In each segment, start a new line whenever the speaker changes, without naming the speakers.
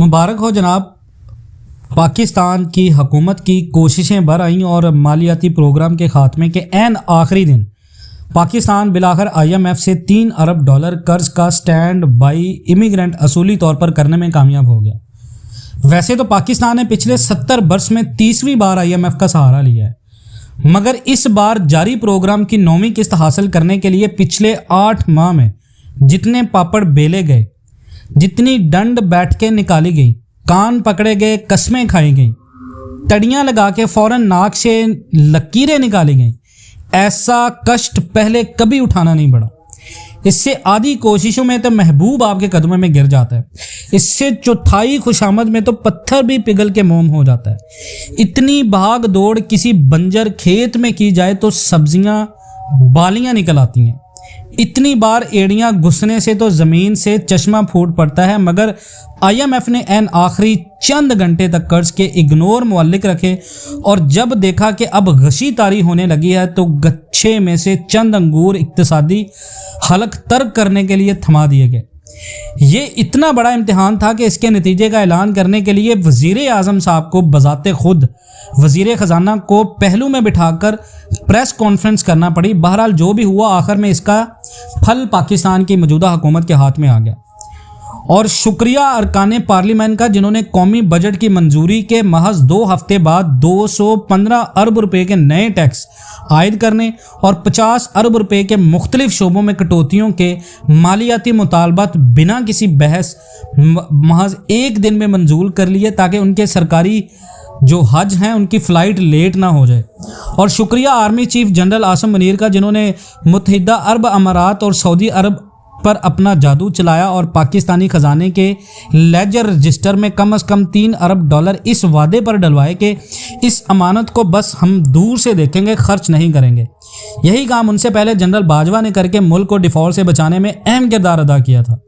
मुबारक हो जनाब। पाकिस्तान की हुकूमत की कोशिशें बढ़ आईं और मालियाती प्रोग्राम के ख़ात्मे के ऐन आखिरी दिन पाकिस्तान बिलाखिर IMF से $3 अरब कर्ज का स्टैंड बाई इमिग्रेंट असूली तौर पर करने में कामयाब हो गया। वैसे तो पाकिस्तान ने पिछले 70 वर्ष में 30वीं बार IMF का सहारा लिया है, मगर इस बार जारी प्रोग्राम की 9वीं किस्त हासिल करने के लिए पिछले 8 माह में जितने पापड़ बेले गए, जितनी डंड बैठ के निकाली गई, कान पकड़े गए, कस्में खाई गई, तड़ियाँ लगा के फ़ौरन नाक से लकीरें निकाली गई, ऐसा कष्ट पहले कभी उठाना नहीं पड़ा। इससे आधी कोशिशों में तो महबूब आपके कदमों में गिर जाता है, इससे चौथाई खुशामद में तो पत्थर भी पिघल के मोम हो जाता है। इतनी भाग दौड़ किसी बंजर खेत में की जाए तो सब्जियां बालियां निकल आती हैं। इतनी बार एड़ियां घुसने से तो ज़मीन से चश्मा फूट पड़ता है, मगर IMF ने एन आखिरी चंद घंटे तक कर्ज के इग्नोर मुअल्लिक रखे और जब देखा कि अब गशी तारी होने लगी है तो गच्छे में से चंद अंगूर इक्तिसादी हलक तर्क करने के लिए थमा दिए गए। ये इतना बड़ा इम्तिहान था कि इसके नतीजे का ऐलान करने के लिए वज़ीर आज़म साहब को बज़ाते खुद वज़ीर ख़जाना को पहलू में बिठाकर प्रेस कॉन्फ्रेंस करना पड़ी। बहरहाल जो भी हुआ, आखिर में इसका फल पाकिस्तान की मौजूदा हुकूमत के हाथ में आ गया। और शुक्रिया अरकान पार्लियामेंट का, जिन्होंने कौमी बजट की मंजूरी के महज 2 हफ्ते बाद 215 अरब रुपए के नए टैक्स आयद करने और 50 अरब रुपए के मुख्तलिफ शोबों में कटौतियों के मालियाती मुतालबात बिना किसी बहस महज एक दिन में मंजूर कर लिए, ताकि उनके सरकारी जो हज हैं उनकी फ़्लाइट लेट ना हो जाए। और शुक्रिया army chief general Asim Munir का, जिन्होंने मुत्तहिदा अरब अमारात और सऊदी अरब पर अपना जादू चलाया और पाकिस्तानी ख़जाने के लेजर रजिस्टर में कम से कम $3 अरब इस वादे पर डलवाए कि इस अमानत को बस हम दूर से देखेंगे, खर्च नहीं करेंगे। यही काम उनसे पहले जनरल बाजवा ने करके मुल्क को डिफ़ॉल्ट से बचाने में अहम किरदार अदा किया था।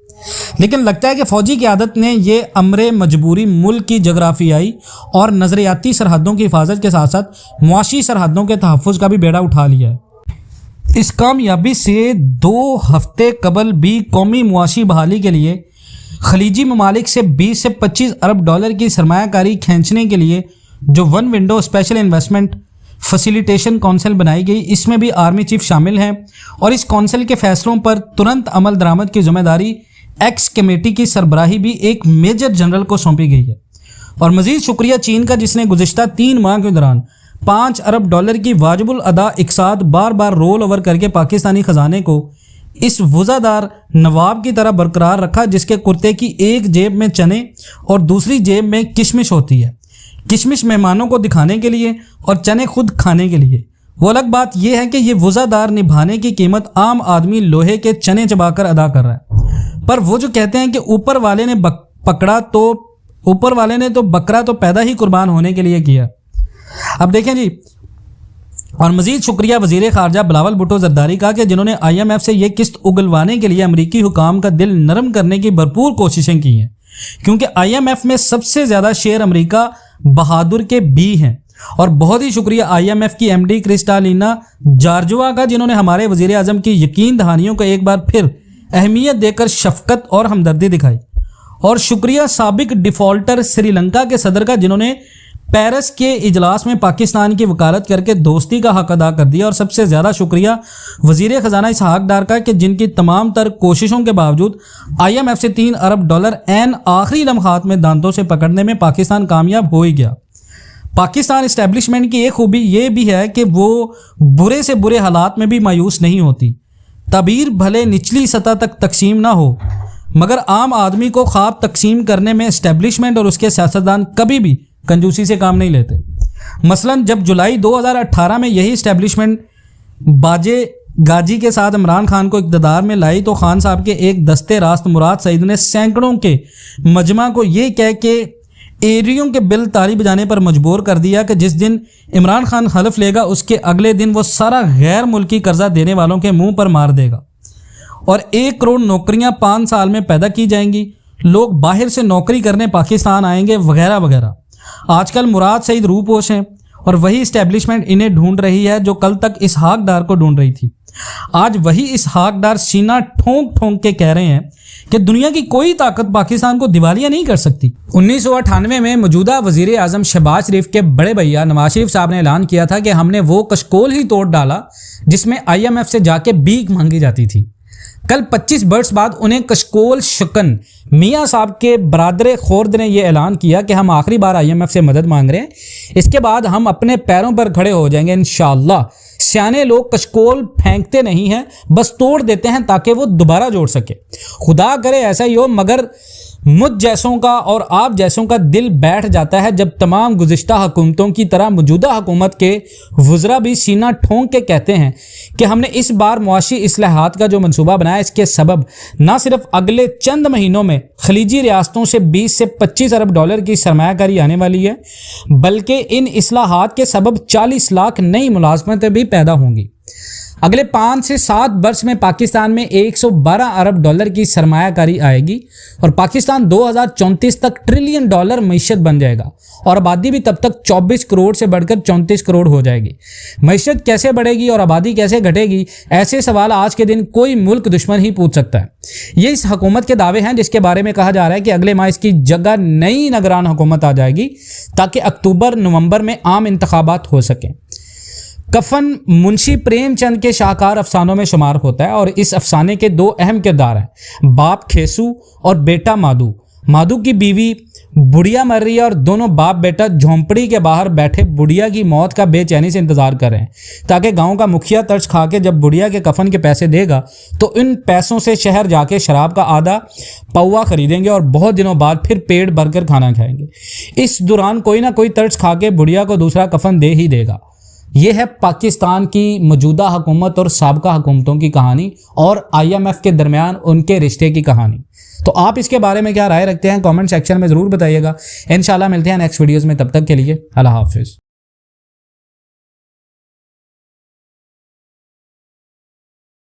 लेकिन लगता है कि फ़ौजी क़यादत ने ये अमरे मजबूरी मुल्क की जगराफियाई और नज़रियाती सरहदों की हिफाजत के साथ साथ मुआशी सरहदों के तहफ़्फ़ुज़ का भी बेड़ा उठा लिया है। इस कामयाबी से 2 हफ्ते कबल भी कौमी मुआशी बहाली के लिए खलीजी ममालिक से 20 से 25 अरब की सरमायाकारी खींचने के लिए जो one window special investment facilitation council बनाई गई, इसमें भी आर्मी चीफ शामिल हैं और इस काउंसिल के फैसलों पर तुरंत अमल दरामद की जिम्मेदारी एक्स कमेटी की सरबराही भी एक मेजर जनरल को सौंपी गई है। और मज़ीद शुक्रिया चीन का, जिसने गुज़िश्ता 3 माह के दौरान $5 अरब की वाजिबुल अदा इकसाद बार बार रोल ओवर करके पाकिस्तानी ख़जाने को इस वज़ादार नवाब की तरह बरकरार रखा, जिसके कुर्ते की एक जेब में चने और दूसरी जेब में किशमिश होती है। किशमिश मेहमानों को दिखाने के लिए और चने खुद खाने के लिए। वो अलग बात यह है कि ये वज़ादार निभाने की कीमत आम आदमी लोहे के चने चबाकर अदा कर रहा है। पर वो जो कहते हैं कि ऊपर वाले ने बकरा तो पैदा ही कुर्बान होने के लिए किया। अब देखें जी, और मज़ीद शुक्रिया वज़ीर ख़ारजा बिलावल भुट्टो ज़रदारी का, कि जिन्होंने IMF से ये किस्त उगलवाने के लिए अमरीकी हुकाम का दिल नरम करने की भरपूर कोशिशें की हैं, क्योंकि IMF में सबसे ज़्यादा शेयर अमरीका बहादुर के भी हैं। और बहुत ही शुक्रिया IMF की MD क्रिस्टालिना जार्जोवा का, जिन्होंने हमारे वज़ीर आज़म की यकीन दहानियों को एक बार फिर अहमियत देकर शफ़क़त और हमदर्दी दिखाई। और शुक्रिया साबिक डिफ़ॉल्टर श्रीलंका के सदर का, जिन्होंने पेरिस के इजलास में पाकिस्तान की वकालत करके दोस्ती का हक अदा कर दिया। और सबसे ज़्यादा शुक्रिया वज़ीर ख़जाना इसहाक डार का, कि जिनकी तमाम तर कोशिशों के बावजूद IMF से $3 अरब एन आखिरी लम्हात में दांतों से पकड़ने में पाकिस्तान कामयाब हो ही गया। पाकिस्तान इस्टेब्लिशमेंट की एक खूबी ये भी है कि वो बुरे से बुरे हालात में भी मायूस नहीं होती। तबीर भले निचली सतह तक तकसीम ना हो, मगर आम आदमी को ख्वाब तकसीम करने में इस्टेब्लिशमेंट और उसके सियासतदान कभी भी कंजूसी से काम नहीं लेते। मसलन जब जुलाई 2018 में यही इस्टेब्लिशमेंट बाजे गाजी के साथ इमरान खान को इक़्तिदार में लाई, तो खान साहब के एक दस्ते रास्त मुराद सईद ने सैकड़ों के मजमा को ये कह के एरियों के बिल ताली बजाने पर मजबूर कर दिया कि जिस दिन इमरान खान हलफ लेगा उसके अगले दिन वो सारा गैर मुल्की कर्जा देने वालों के मुंह पर मार देगा और 1 करोड़ नौकरियां 5 साल में पैदा की जाएंगी, लोग बाहर से नौकरी करने पाकिस्तान आएंगे, वगैरह वगैरह। आजकल मुराद सईद रूपोश हैं और वही इस्टेब्लिशमेंट इन्हें ढूंढ रही है जो कल तक इसहाक डार को ढूंढ रही थी। آج وہی اسحاق ڈار سینہ ٹھونک ٹھونک کے کہہ رہے ہیں کہ دنیا کی کوئی طاقت پاکستان کو دیوالیہ نہیں کر سکتی۔ 1998 میں موجودہ وزیر اعظم شہباز شریف کے بڑے بھیا نواز شریف صاحب نے اعلان کیا تھا کہ ہم نے وہ کشکول ہی توڑ ڈالا جس میں IMF سے جا کے بھیک مانگی جاتی تھی۔ کل 25 برس بعد انہیں کشکول شکن میاں صاحب کے برادر خورد نے یہ اعلان کیا کہ ہم آخری بار IMF سے مدد مانگ رہے ہیں، اس کے بعد ہم اپنے پیروں پر کھڑے ہو جائیں گے انشاءاللہ۔ سیانے لوگ کشکول پھینکتے نہیں ہیں، بس توڑ دیتے ہیں تاکہ وہ دوبارہ جوڑ سکے۔ خدا کرے ایسا ہی ہو، مگر مجھ جیسوں کا اور آپ جیسوں کا دل بیٹھ جاتا ہے جب تمام گزشتہ حکومتوں کی طرح موجودہ حکومت کے وزراء بھی سینہ ٹھونک کے کہتے ہیں کہ ہم نے اس بار معاشی اصلاحات کا جو منصوبہ بنایا اس کے سبب نہ صرف اگلے چند مہینوں میں خلیجی ریاستوں سے 20 سے 25 ارب ڈالر کی سرمایہ کاری آنے والی ہے، بلکہ ان اصلاحات کے سبب 40 لاکھ نئی ملازمتیں بھی پیدا ہوں گی۔ اگلے 5 سے 7 برس میں پاکستان میں 112 ارب ڈالر کی سرمایہ کاری آئے گی اور پاکستان 2034 تک ٹریلین ڈالر معیشت بن جائے گا اور آبادی بھی تب تک 24 کروڑ سے بڑھ کر 34 کروڑ ہو جائے گی۔ معیشت کیسے بڑھے گی اور آبادی کیسے گھٹے گی، ایسے سوال آج کے دن کوئی ملک دشمن ہی پوچھ سکتا ہے۔ یہ اس حکومت کے دعوے ہیں جس کے بارے میں کہا جا رہا ہے کہ اگلے ماہ اس کی جگہ نئی نگران حکومت آ جائے گی تاکہ اکتوبر نومبر میں عام انتخابات ہو سکیں۔ کفن منشی پریم چند کے شاہکار افسانوں میں شمار ہوتا ہے اور اس افسانے کے 2 اہم کردار ہیں، باپ کھیسو اور بیٹا مادو۔ مادو کی بیوی بڑھیا مر رہی ہے اور دونوں باپ بیٹا جھونپڑی کے باہر بیٹھے بڑھیا کی موت کا بے چینی سے انتظار کر رہے ہیں تاکہ گاؤں کا مکھیا ترس کھا کے جب بڑھیا کے کفن کے پیسے دے گا تو ان پیسوں سے شہر جا کے شراب کا آدھا پوا خریدیں گے اور بہت دنوں بعد پھر پیٹ بھر کر کھانا کھائیں گے۔ اس دوران کوئی نہ کوئی ترس کھا کے بڑھیا کو دوسرا کفن دے ہی دے گا۔ یہ ہے پاکستان کی موجودہ حکومت اور سابقہ حکومتوں کی کہانی اور IMF کے درمیان ان کے رشتے کی کہانی۔ تو آپ اس کے بارے میں کیا رائے رکھتے ہیں کامنٹ سیکشن میں ضرور بتائیے گا۔ انشاءاللہ ملتے ہیں نیکسٹ ویڈیوز میں، تب تک کے لیے اللہ حافظ۔